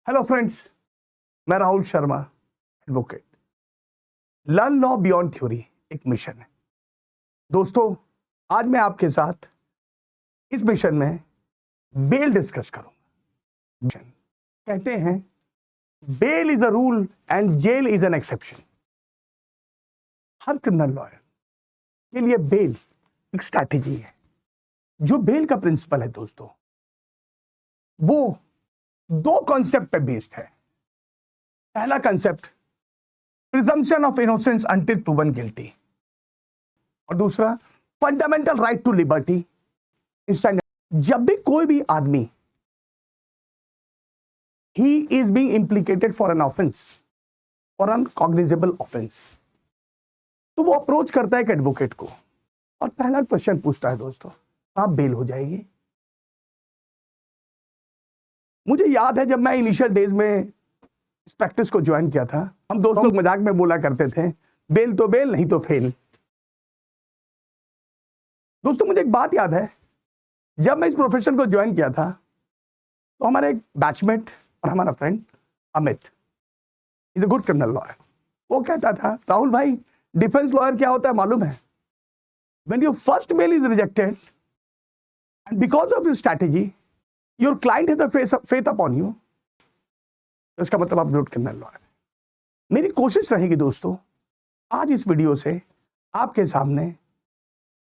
Hello friends, मैं Rahul Sharma, advocate. Learn law beyond theory एक mission है। दोस्तों, आज मैं आपके साथ इस मिशन में बेल डिस्कस करूंगा। मिशन कहते हैं bail is a rule and jail is an exception. हर क्रिमिनल लॉयर के लिए बेल एक स्ट्रैटेजी है। जो बेल का प्रिंसिपल है दोस्तों, वो दो कॉन्सेप्ट पे बेस्ड है। पहला concept presumption of innocence until proven guilty, और दूसरा फंडामेंटल राइट टू लिबर्टी। जब भी कोई भी आदमी he is being implicated for an offence और एन कॉग्निजेबल ऑफेंस, तो वो अप्रोच करता है एक एडवोकेट को और पहला क्वेश्चन पूछता है, दोस्तों आप बेल हो जाएगी? मुझे याद है जब मैं इनिशियल डेज में इस प्रैक्टिस को ज्वाइन किया था, हम दोस्त लोग मजाक में बोला करते थे, बेल तो बेल, नहीं तो फेल। दोस्तों, मुझे एक बात याद है, जब मैं इस प्रोफेशन को ज्वाइन किया था तो हमारे एक बैचमेट और हमारा friend Amit is a good criminal lawyer, वो कहता था, राहुल भाई, डिफेंस लॉयर क्या होता है मालूम है? When your first bail is rejected and because of your strategy your client has a faith upon you, तो इसका मतलब आप गुड क्रिमिनल लॉयर। मेरी कोशिश रहेगी दोस्तों, आज इस वीडियो से आपके सामने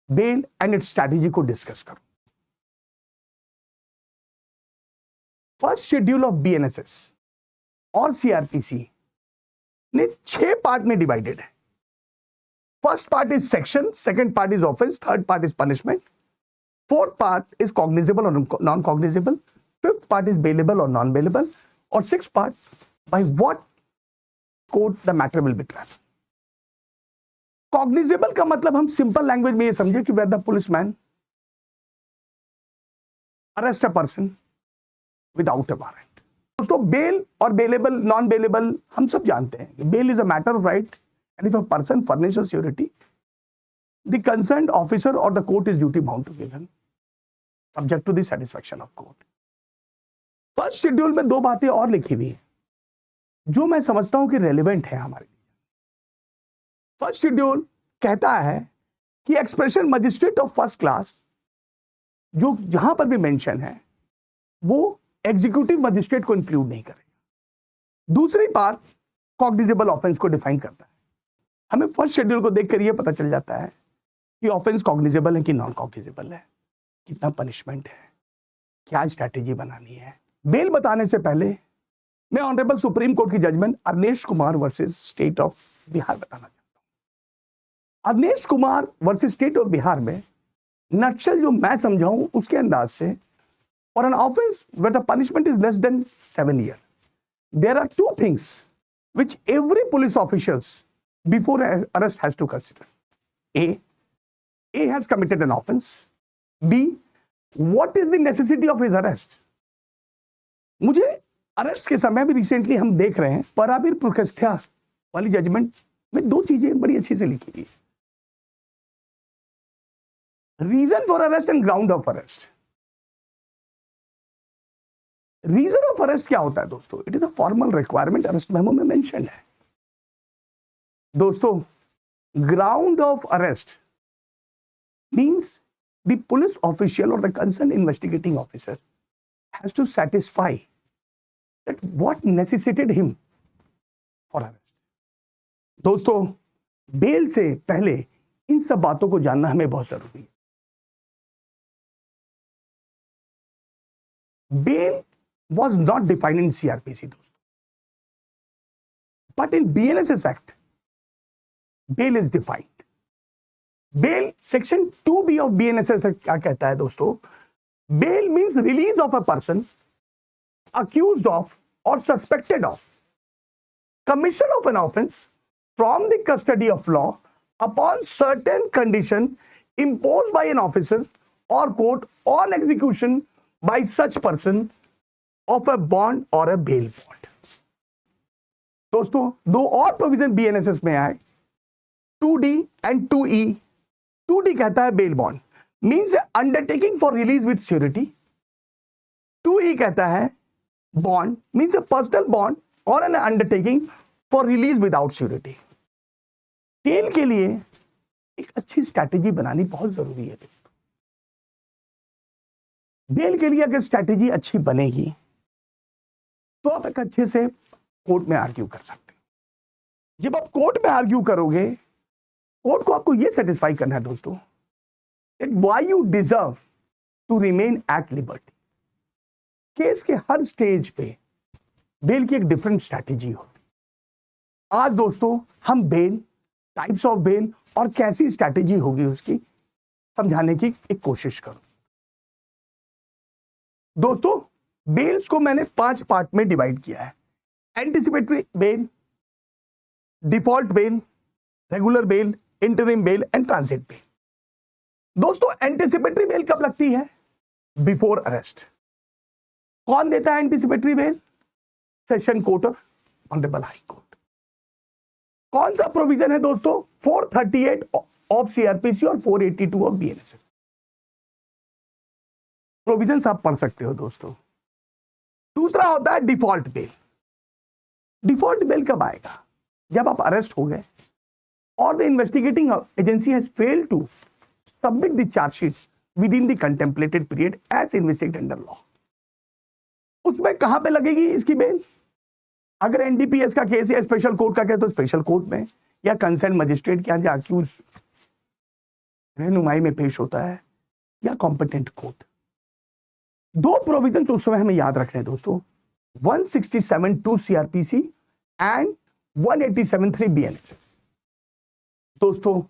बेल एंड इट्स स्ट्रैटेजी को डिस्कस करूं। फर्स्ट शेड्यूल ऑफ बीएनएसएस और सीआरपीसी ने 6 पार्ट में डिवाइडेड है। First part is section, second part is offence, third part is punishment, fourth part is cognizable और non cognizable, fifth part is bailable और non bailable, और six part by what court the matter will be tried. Cognizable का मतलब हम simple language में ये समझे कि where the policeman arrest a person without a warrant. दोस्तों, बेल और बेलेबल, नॉन बेलेबल हम सब जानते हैं। Bail is a matter of right and if a person furnishes surety, the concerned officer or the court is duty bound to give him, subject to the satisfaction of court. First schedule में 2 बातें और लिखी हुई है जो मैं समझता हूं कि रेलेवेंट है हमारे लिए। फर्स्ट शेड्यूल कहता है कि expression magistrate of first class, जो जहां पर भी मेंशन है, वो एग्जीक्यूटिव मजिस्ट्रेट को इंक्लूड नहीं करेगा। दूसरी बात कॉग्निजेबल ऑफेंस को डिफाइन करता है। हमें फर्स्ट शेड्यूल को देखकर यह पता चल जाता है कि ऑफेंस कॉग्निजेबल है कि नॉन कॉग्निजेबल है, कितना पनिशमेंट है, क्या स्ट्रैटेजी बनानी है। बेल बताने से पहले मैं ऑनरेबल सुप्रीम कोर्ट की judgement Arnesh Kumar versus state of Bihar बताना चाहता हूं। Arnesh Kumar versus state of Bihar में नक्सल जो मैं समझाऊं उसके अंदाज से, for an offence where the punishment is less than 7 years, there are 2 things which every police officials before arrest has to consider. A has committed an offense. B, what is the necessity of his arrest? मुझे arrest के समय भी recently हम देख रहे हैं पराबीर पुरकस्थ्या वाली judgement में 2 चीजें बड़ी अच्छी से लिखी हुई है। Reason for arrest and ground of arrest. Reason of arrest क्या होता है दोस्तों? It is a formal requirement, arrest memo में मेंशन है। दोस्तों, ground of arrest means the police official or the concerned investigating officer has to satisfy that what necessitated him for arrest. दोस्तों, bell से पहले इन सब बातों को जानना हमें बहुत जरूरी है। Bail was not defined in CRPC दोस्तों, but in BNSS Act bail is defined. Bail section 2B of BNSS क्या कहता है दोस्तों? Bail means release of a person accused of or suspected of commission of an offense from the custody of law upon certain condition imposed by an officer or court on execution by such person of a bond or a bail bond. दोस्तों, 2 और provision BNSS में आए, 2D and 2E. 2D कहता है bail bond means undertaking for release with surety. 2E कहता है bond means a personal bond or an undertaking for release without surety. Bail के लिए एक अच्छी स्ट्रैटेजी बनानी बहुत जरूरी है दोस्तों। बेल के लिए अगर स्ट्रैटेजी अच्छी बनेगी तो आप एक अच्छे से कोर्ट में आर्ग्यू कर सकते हो। जब आप कोर्ट में आर्ग्यू करोगे, कोर्ट को आपको यह सेटिस्फाई करना है दोस्तों that why you deserve to remain at liberty. Case के हर स्टेज पे बेल की एक डिफरेंट स्ट्रैटेजी होती। आज दोस्तों हम बेल, टाइप्स ऑफ बेल और कैसी स्ट्रैटेजी होगी उसकी समझाने की एक कोशिश करूं। दोस्तों बेल्स को मैंने 5 पार्ट में डिवाइड किया है। Anticipatory bail, default bail, regular bail, interim bail and transit bail. दोस्तों एंटिसिपेटरी बेल कब लगती है? Before arrest. कौन देता है एंटिसिपेटरी बेल? सेशन कोर्ट और ऑनरेबल हाई कोर्ट। कौन सा प्रोविजन है दोस्तों? 438 ऑफ सीआरपीसी और 482 ऑफ बीएनएसएस। प्रोविजंस आप पढ़ सकते हो दोस्तों। दूसरा होता है डिफॉल्ट बेल। डिफॉल्ट बेल कब आएगा? जब आप अरेस्ट हो गए और the investigating agency has failed to submit the chargesheet within the contemplated period as investigated under law. उसमें कहां पे लगेगी इसकी बेल? अगर एनडीपीएस का केस या स्पेशल कोर्ट का केस तो स्पेशल कोर्ट में, या कंसर्न मजिस्ट्रेट के यहां जो अक्यूज रहनुमाई में पेश होता है, या कॉम्पिटेंट कोर्ट। 2 प्रोविजन उस समय हमें याद रखने हैं दोस्तों, 167(2) सीआरपीसी एंड 187(3) बीएनएसएस। दोस्तों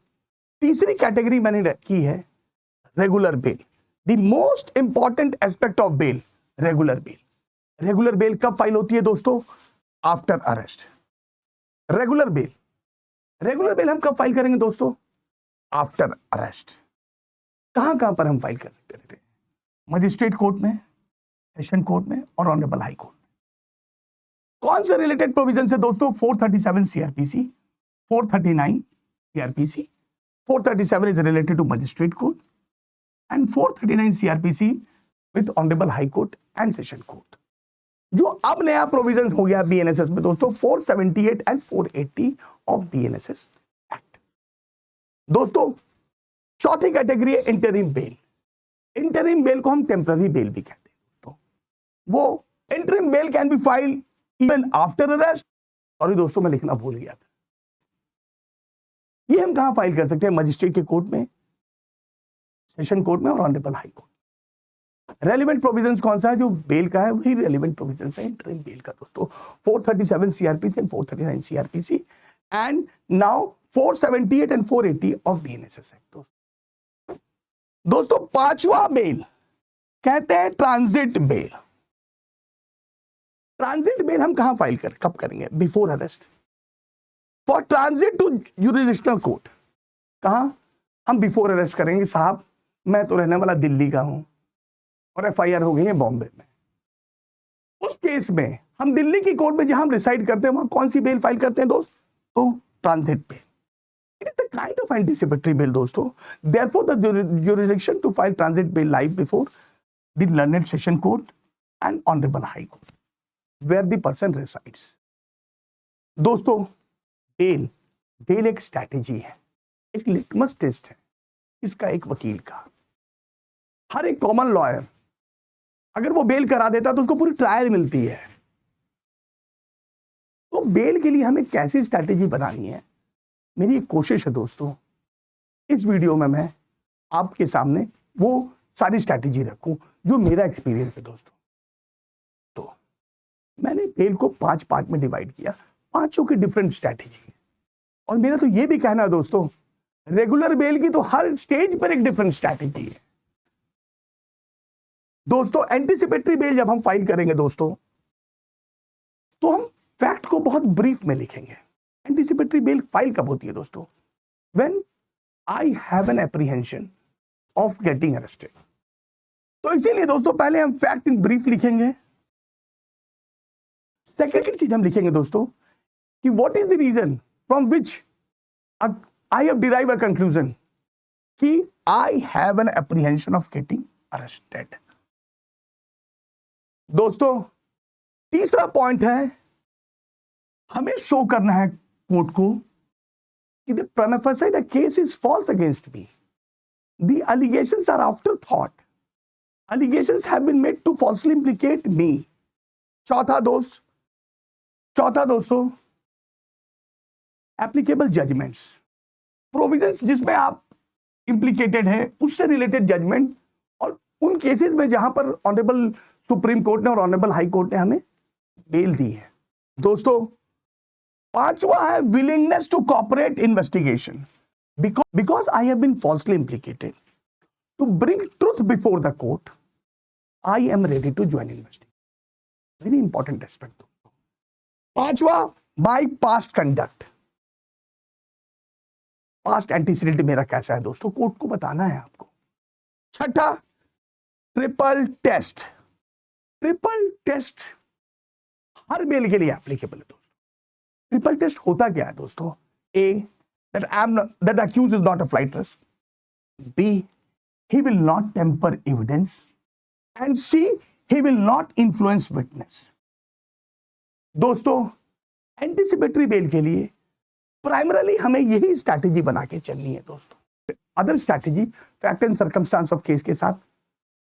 तीसरी कैटेगरी मैंने रखी है regular bail. The most important aspect of bail, regular bail. Regular bail कब फाइल होती है दोस्तों? After arrest. रेगुलर बेल हम कब फाइल करेंगे दोस्तों? After arrest. कहां पर हम फाइल कर सकते रहते हैं? मजिस्ट्रेट कोर्ट में, सेशन कोर्ट में और ऑनरेबल हाई कोर्ट। कौन से रिलेटेड प्रोविजन है दोस्तों? 437 CrPC, 439 CrPC, 437 is related to magistrate court and 439 CRPC with honorable high court and session court। जो अब नया प्रोविजन हो गया बीएनएसएस में दोस्तों, 478 एंड 480 ऑफ बीएनएसएस एक्ट। दोस्तों चौथी कैटेगरी है इंटरिम बेल। इंटरिम बेल को हम टेम्पररी बेल भी कहते हैं दोस्तों। वो interim bell can be filed even after arrest. Sorry दोस्तों मैं लिखना भूल गया था। ये हम कहां फाइल कर सकते हैं? मजिस्ट्रेट के कोर्ट में, सेशन कोर्ट में और honourable high court. Relevant provisions कौन सा है? जो बेल का है वही रेलिवेंट प्रोविजंस है इंटरिम बेल का दोस्तों। 437 CrPC and 439 CrPC and now 478 and 480 of BNSS act. दोस्तों पांचवा बेल कहते हैं ट्रांजिट बेल। ट्रांजिट बेल हम कहां फाइल कब करेंगे? Before arrest. For transit to jurisdictional court. कहां? हम बिफोर अरेस्ट करेंगे। साहब मैं तो रहने वाला दिल्ली का हूं और एफआईआर हो गई है बॉम्बे में। उस केस में हम दिल्ली की कोर्ट में जहां हम रिसाइड करते हैं वहां कौन सी बेल फाइल करते हैं दोस्त? तो transit bail. It is the kind of anticipatory bail दोस्तों। Therefore the jurisdiction to file transit bail live before the learned session court and honourable high court where the person resides. दोस्तों bail एक strategy है, एक litmus test है इसका एक वकील का। हर एक कॉमन लॉयर अगर वो बेल करा देता तो उसको पूरी ट्रायल मिलती है। तो बेल के लिए हमें कैसी स्ट्रैटेजी बनानी है, मेरी एक कोशिश है दोस्तों, इस वीडियो में मैं आपके सामने वो सारी स्ट्रैटेजी रखूं जो मेरा एक्सपीरियंस है दोस्तों। तो मैंने बेल को 5 पार्ट में डिवाइड किया, पांचों की डिफरेंट स्ट्रैटेजी। और मेरा तो ये भी कहना है दोस्तों, रेगुलर बेल की तो हर स्टेज पर एक डिफरेंट स्ट्रैटेजी है दोस्तों। एंटिसिपेटरी बेल जब हम फाइल करेंगे दोस्तों तो हम फैक्ट को बहुत ब्रीफ में लिखेंगे। एंटिसिपेटरी बेल फाइल कब होती है दोस्तों? When I have an apprehension of getting arrested. तो इसीलिए दोस्तों पहले हम फैक्ट इन ब्रीफ लिखेंगे। सेकेंड चीज हम लिखेंगे दोस्तों कि what is the reason from which I have derive a conclusion कि I have an apprehension of getting arrested. दोस्तों तीसरा पॉइंट है, हमें शो करना है कोर्ट को कि the prima facie the case is false against me. The allegations are afterthought. Allegations have been made to falsely implicate me. चौथा दोस्तों, एप्लीकेबल जजमेंट्स, प्रोविजंस जिसमें आप इंप्लीकेटेड है उससे रिलेटेड जजमेंट, और उन केसेस में जहां पर ऑनरेबल सुप्रीम कोर्ट ने और ऑनरेबल हाई कोर्ट ने हमें बेल दी है। दोस्तों, पांचवा है willingness to cooperate investigation, because I have been falsely implicated to bring truth before the court, I am ready to join investigation. Very important aspect दोस्तों। पांचवा, my past conduct, past antecedent मेरा कैसा है दोस्तों, कोर्ट को बताना है आपको। छठा, ट्रिपल टेस्ट। ट्रिपल टेस्ट हर बेल के लिए एप्लीकेबल है दोस्तों। ट्रिपल टेस्ट होता क्या है दोस्तों? ए, that the accused is not a flight risk. B, he will not temper evidence. And C, he will not influence witness. दोस्तों, एंटीसिपेटरी बेल के लिए प्राइमरली हमें यही स्ट्रैटेजी बना के चलनी है दोस्तों। Other strategy fact and circumstance of case के साथ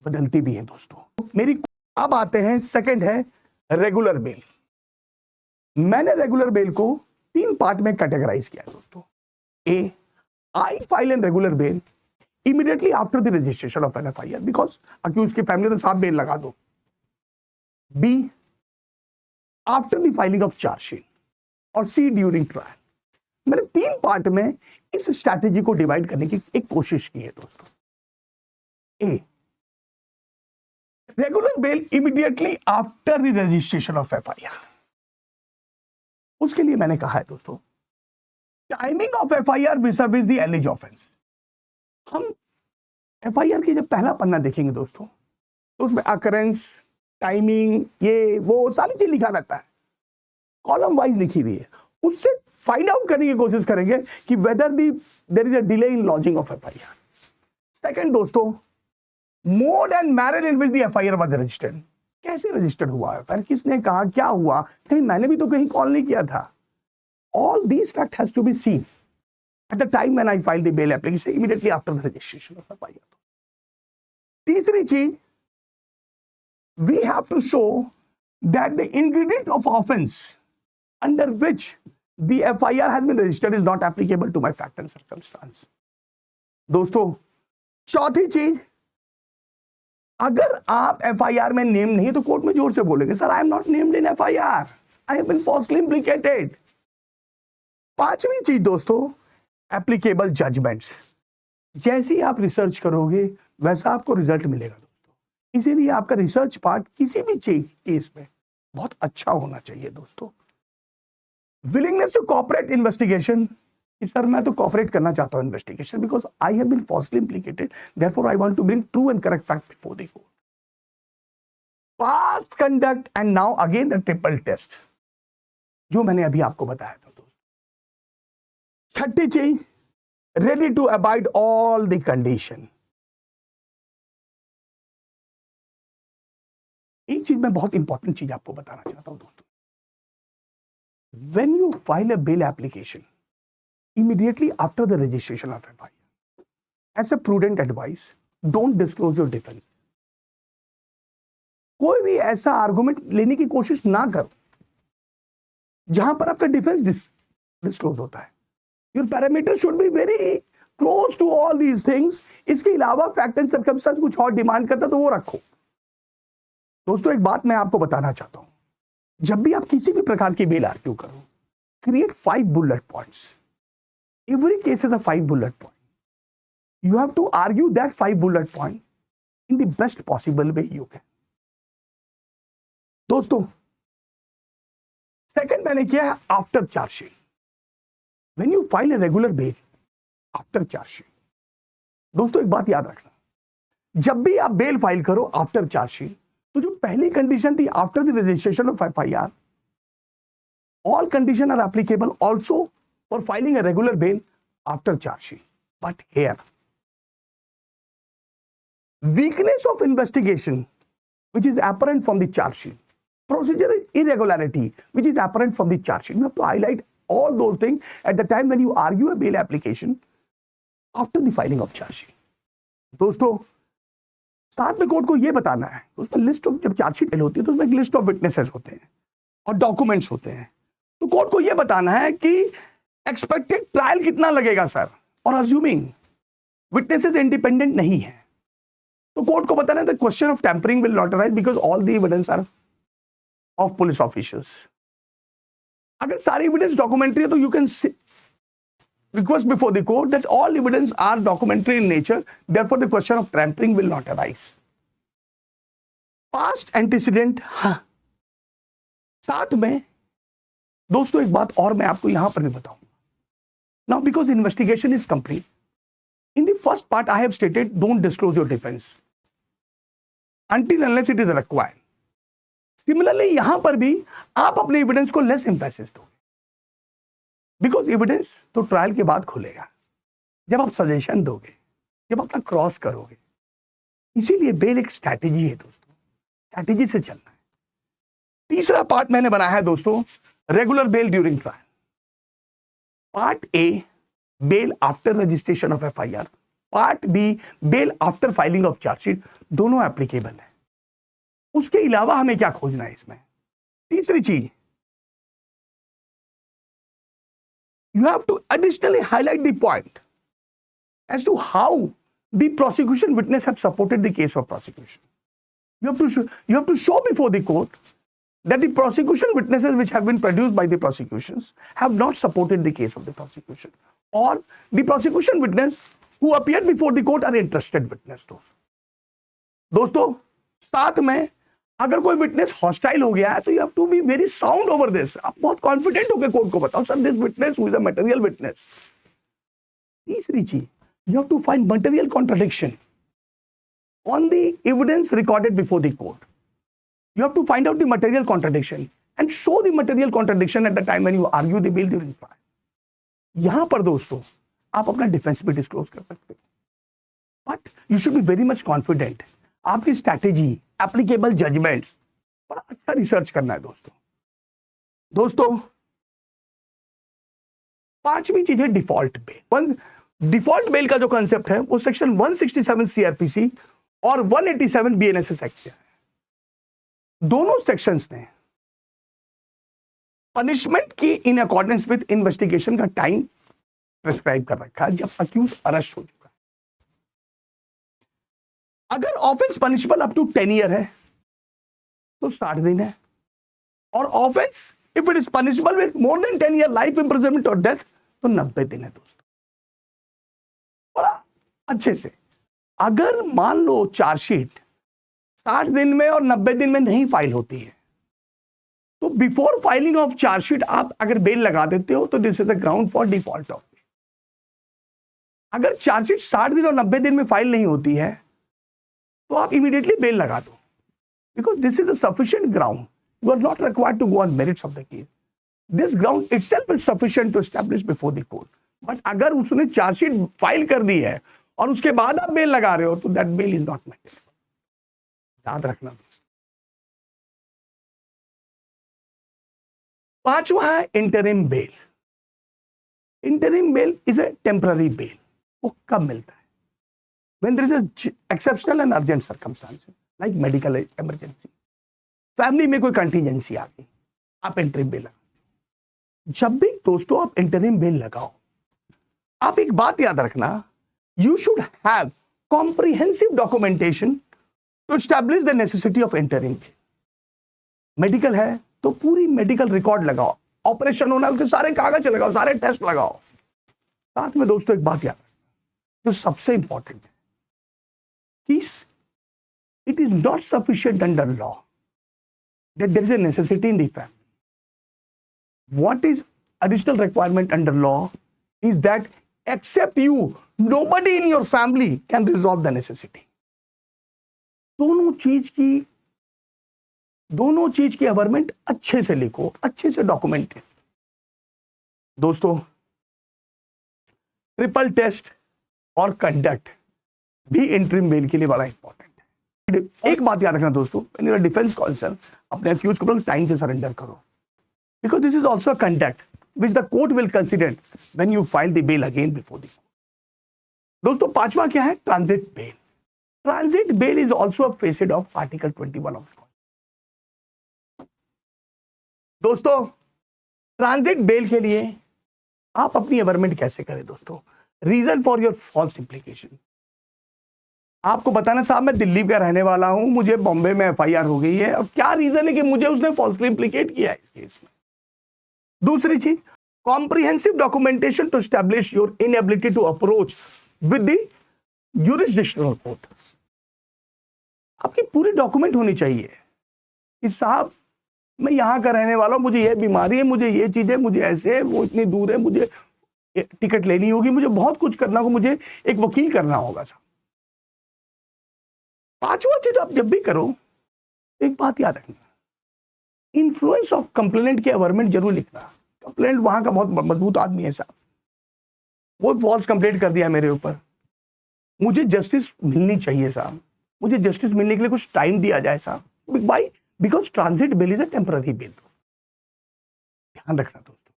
बदलती भी है दोस्तों। मेरी अब आते हैं, सेकंड है रेगुलर बेल। मैंने रेगुलर बेल को 3 पार्ट में कैटेगराइज किया है दोस्तों। A, I file an regular bail immediately after the registration of an FIR, because accuse की फैमिली तो साथ बेल लगा दो। B, after the filing of chargesheet, और सी, ड्यूरिंग ट्रायल। मैंने 3 पार्ट में इस स्ट्रैटेजी को डिवाइड करने की एक कोशिश की है दोस्तों। A, regular bail immediately after the registration of FIR. उसके लिए मैंने कहा है दोस्तों, timing of FIR vis-a-vis the allege offence. हम एफआईआर की जब पहला पन्ना देखेंगे दोस्तों, तो उसमें अकरेंस, टाइमिंग, ये वो सारी चीज लिखा रहता है, कॉलम वाइज लिखी हुई है। उससे फाइंड आउट करने की कोशिश करेंगे कि whether there is a delay in launching of FIR. Second दोस्तों, mode and manner in which the FIR was registered. कैसे रजिस्टर्ड हुआ है, फिर किसने कहा, क्या हुआ, कहीं मैंने भी तो कहीं कॉल नहीं किया था। All these fact has to be seen at the time when I filed the bail application, immediately after the registration of FIR. तीसरी चीज, we have to show that the ingredient of offense under which the FIR has been registered is not applicable to my fact and circumstance. दोस्तों, चौथी चीज, अगर आप FIR में name नहीं तो कोर्ट में जोर से बोलेंगे, sir I am not named in FIR, I have been falsely implicated. पांचवी चीज दोस्तों, एप्लीकेबल जजमेंट्स। जैसे ही आप रिसर्च करोगे वैसा आपको रिजल्ट मिलेगा दोस्तों। इसीलिए आपका रिसर्च पार्ट किसी भी केस में बहुत अच्छा होना चाहिए दोस्तों। Willingness to cooperate investigation, sir मैं तो कोऑपरेट करना चाहता हूं investigation, because I have been falsely implicated, therefore I want to bring true and correct fact before the court. Past conduct and now again the triple test, जो मैंने अभी आपको बताया था। छठी चीज, ready to abide all the condition. एक चीज मैं बहुत इंपॉर्टेंट चीज आपको बताना चाहता हूं दोस्तों। When you file a bail application immediately after the registration of FIR, as a prudent advice, don't disclose your defence. कोई भी ऐसा आर्गुमेंट लेने की कोशिश ना करो जहां पर आपका डिफेंस डिस्क्लोज होता है। Your parameters should be very close to all these things. इसके अलावा फैक्ट एंड सर्कमस्टेंस कुछ और डिमांड करता तो वो रखो। दोस्तों, एक बात मैं आपको बताना चाहता हूं, जब भी आप किसी भी प्रकार की बेल आर्ग्यू करो, create 5 bullet points. Every case is a 5 bullet point. You have to argue that 5 bullet point in the best possible way you can. दोस्तों, सेकंड मैंने किया है after chargesheet. When you file a regular bail after charge sheet, दोस्तों एक बात याद रखना, जब भी आप बेल फाइल करो आफ्टर चार्ज शीट, तो जो पहली कंडीशन थी after the registration of FIR, all condition are applicable also for filing a regular bail after charge sheet. But here weakness of investigation which is apparent from the charge sheet procedure irregularity which is apparent from the charge sheet. You have to highlight all those things at the time when you argue a bail application after the filing of charge sheet. दोस्तों साथ में court को यह बताना है, उसमें list of, जब chargesheet file होती है तो उसमें एक लिस्ट ऑफ विटनेसेस होते हैं और डॉक्यूमेंट्स होते हैं, तो कोर्ट को यह बताना है कि एक्सपेक्टेड ट्रायल कितना लगेगा सर, और अज्यूमिंग विटनेसेस इंडिपेंडेंट नहीं है तो कोर्ट को बताना है the question of tampering will not arise because all the evidence are of police officials. अगर सारी एविडेंस डॉक्यूमेंट्री है तो you can request before the court that all evidence are documentary in nature, therefore the question of tampering will not arise. Past antecedent, हाँ, साथ में दोस्तों एक बात और मैं आपको यहां पर भी बताऊंगा. Now because investigation is complete, in the first part I have stated don't disclose your defense until unless it is required. Similarly यहां पर भी आप अपने एविडेंस को लेस एम्फेसिस दोगे बिकॉज एविडेंस तो ट्रायल के बाद खुलेगा, जब आप सजेशन दोगे, जब अपना क्रॉस करोगे. इसीलिए बेल एक स्ट्रैटेजी है दोस्तों, स्ट्रैटेजी से चलना है. तीसरा पार्ट मैंने बनाया है दोस्तों regular bail during trial. Part A bail after registration of FIR, part B bail after filing of chargesheet, दोनों एप्लीकेबल है. उसके अलावा हमें क्या खोजना है इसमें? तीसरी चीज, you have to additionally highlight the point as to how the prosecution witness have supported the case of prosecution. You have to show before the court that the prosecution witnesses which have been produced by the prosecutions have not supported the case of the prosecution, or the prosecution witness who appeared before the court are interested witness. दोस्तों साथ में अगर कोई witness hostile हो गया है तो you have to be very sound over this. आप बहुत कॉन्फिडेंट होकर कोर्ट को बताओ sir this witness who is a material witness. तीसरी चीज, you have to find material contradiction on the evidence recorded before the court. You have to find out the material contradiction and show the material contradiction at the time when you argue the bail during trial. यहां पर दोस्तों आप अपना defence भी disclose कर सकते हो, but you should be very much confident. आपकी स्ट्रैटेजी, एप्लीकेबल जजमेंट्स, बड़ा अच्छा रिसर्च करना है दोस्तों. पांचवी चीज है डिफॉल्ट बेल. डिफॉल्ट बेल का जो कंसेप्ट है वो सेक्शन 167 सीआरपीसी और 187 बीएनएसएस एक्ट से है. दोनों सेक्शंस ने पनिशमेंट की इन अकॉर्डेंस विद इन्वेस्टिगेशन का टाइम प्रिस्क्राइब कर रखा है जब अक्यूज अरेस्ट हो चुका है. अगर offence punishable up to 10 year है तो 60 दिन है, और offence if it is punishable with more than 10 year life imprisonment और डेथ तो 90 दिन है दोस्तों. बड़ा अच्छे से अगर मान लो चार्जशीट 60 दिन में और 90 दिन में नहीं फाइल होती है तो बिफोर फाइलिंग ऑफ चार्जशीट आप अगर बेल लगा देते हो तो this is the ground for default of bail. अगर चार्जशीट 60 दिन और 90 दिन में फाइल नहीं होती है तो आप इमीडिएटली बेल लगा दो because this is a sufficient ground. You are not required to go on merits of the case. This ground itself is sufficient to establish before the court. But अगर उसने chargesheet file कर दी है और उसके बाद आप बेल लगा रहे हो तो that bail is not material. याद रखना. पांचवा है interim bail. Interim bail is a temporary bail. वो कब मिलता है? When there is a exceptional and urgent circumstances like medical emergency, family में कोई कंटीजेंसी आ गई, आप इंटरिम बेल लगाओ. जब भी दोस्तों आप इंटरिम बेल लगाओ, आप एक बात याद रखना, you should have comprehensive documentation to establish the necessity of interim bail. Medical है तो पूरी मेडिकल रिकॉर्ड लगाओ, ऑपरेशन होना उसके सारे कागज लगाओ, सारे टेस्ट लगाओ. साथ में दोस्तों एक बात याद रखना जो सबसे इंपॉर्टेंट है, it is not sufficient under law that there is a necessity in the family. What is additional requirement under law is that except you, nobody in your family can resolve the necessity. दोनों चीज की अवरमेंट अच्छे से लिखो, अच्छे से document. दोस्तों triple test और कंडक्ट भी इंटरिम बेल के लिए बड़ा इंपॉर्टेंट है. एक बात याद रखना दोस्तों, when you are defence counsel, अपने अक्यूज को टाइम से सरेंडर करो, because this is also conduct which the court will consider when you file the bail again before the court. दोस्तों पांचवा क्या है? Transit bail. Transit bail is also a facet of article 21 of. दोस्तों transit bail के लिए आप अपनी averment कैसे करें? दोस्तों reason for your false implication, आपको बताना साहब मैं दिल्ली का रहने वाला हूं, मुझे बॉम्बे में एफआईआर हो गई है, और क्या रीजन है कि मुझे उसने फॉल्सली इम्प्लीकेट किया है इस केस में। दूसरी चीज, comprehensive documentation to establish your inability to approach with the jurisdictional court. आपकी पूरी डॉक्यूमेंट होनी चाहिए कि साहब मैं यहां का रहने वाला हूं, मुझे ये बीमारी है, मुझे ये चीज है, मुझे ऐसे है, वो इतनी दूर है, मुझे टिकट लेनी होगी, मुझे बहुत कुछ करना होगा, मुझे एक वकील करना होगा साहब। पांचवा चीज आप जब भी करो एक बात याद रखना, इन्फ्लुएंस ऑफ कंप्लेनेंट के अवेयरमेंट जरूर लिखना। कंप्लेनेंट वहां का बहुत मजबूत आदमी है साहब, वो फॉल्स कंप्लेंट कर दिया मेरे ऊपर, मुझे जस्टिस मिलनी चाहिए साहब, मुझे जस्टिस मिलने के लिए कुछ टाइम दिया जाए साहब। By because transit bail is a temporary bail. ध्यान रखना दोस्तों,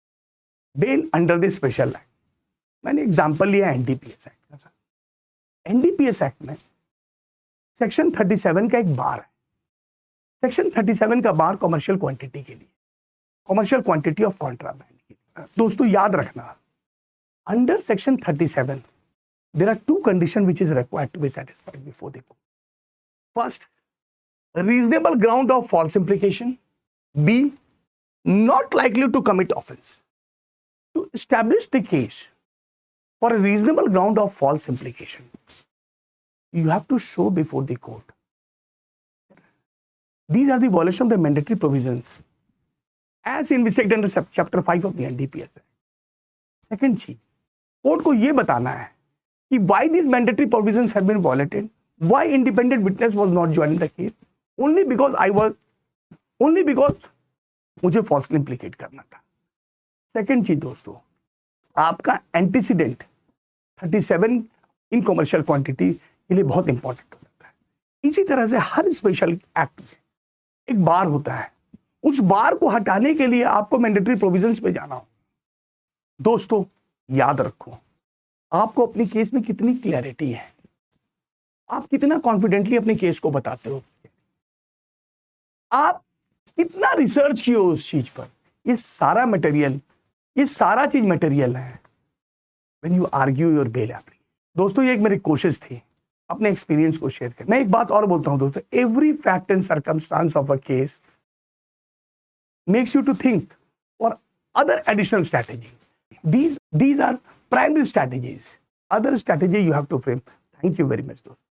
bail under the special act, मैंने एग्जांपल लिया एनडीपीएस एक्ट का। एनडीपीएस एक्ट में सेक्शन 37 का एक बार है। सेक्शन 37 का बार कॉमर्शियल क्वांटिटी के लिए, कॉमर्शियल क्वांटिटी ऑफ कॉन्ट्राबैंड के लिए। दोस्तों याद रखना, under section 37 there are two conditions which is required to be satisfied before the court. First, reasonable ground of false implication. B, not likely to commit offense. To establish the case for a reasonable ground of false implication, you have to show before the court. These are the violation of the mandatory provisions as investigated under chapter 5 of the NDPS Act. Second चीज, court को यह बताना है कि why these mandatory provisions have been violated, why independent witness was not joined in the case, only because मुझे falsely implicate करना था। Second चीज दोस्तों, आपका एंटीसीडेंट 37 इन कॉमर्शियल क्वांटिटी के लिए बहुत इंपॉर्टेंट हो जाता है। इसी तरह से हर स्पेशल एक्ट में एक बार होता है, उस बार को हटाने के लिए आपको मैंडेटरी प्रोविजंस पे जाना हो। दोस्तों याद रखो, आपको अपनी केस में कितनी क्लैरिटी है, आप कितना कॉन्फिडेंटली अपने केस को बताते हो, आप कितना रिसर्च किए हो उस चीज पर, ये सारा मटेरियल, ये सारा चीज मटेरियल है when you argue your bail application. दोस्तों ये एक मेरी कोशिश थी अपने एक्सपीरियंस को शेयर करना। मैं एक बात और बोलता हूं दोस्तों, every fact and circumstance of a case makes you to think for other additional strategy. These are primary strategies. Other strategy you have to frame. Thank you very much, दोस्तों।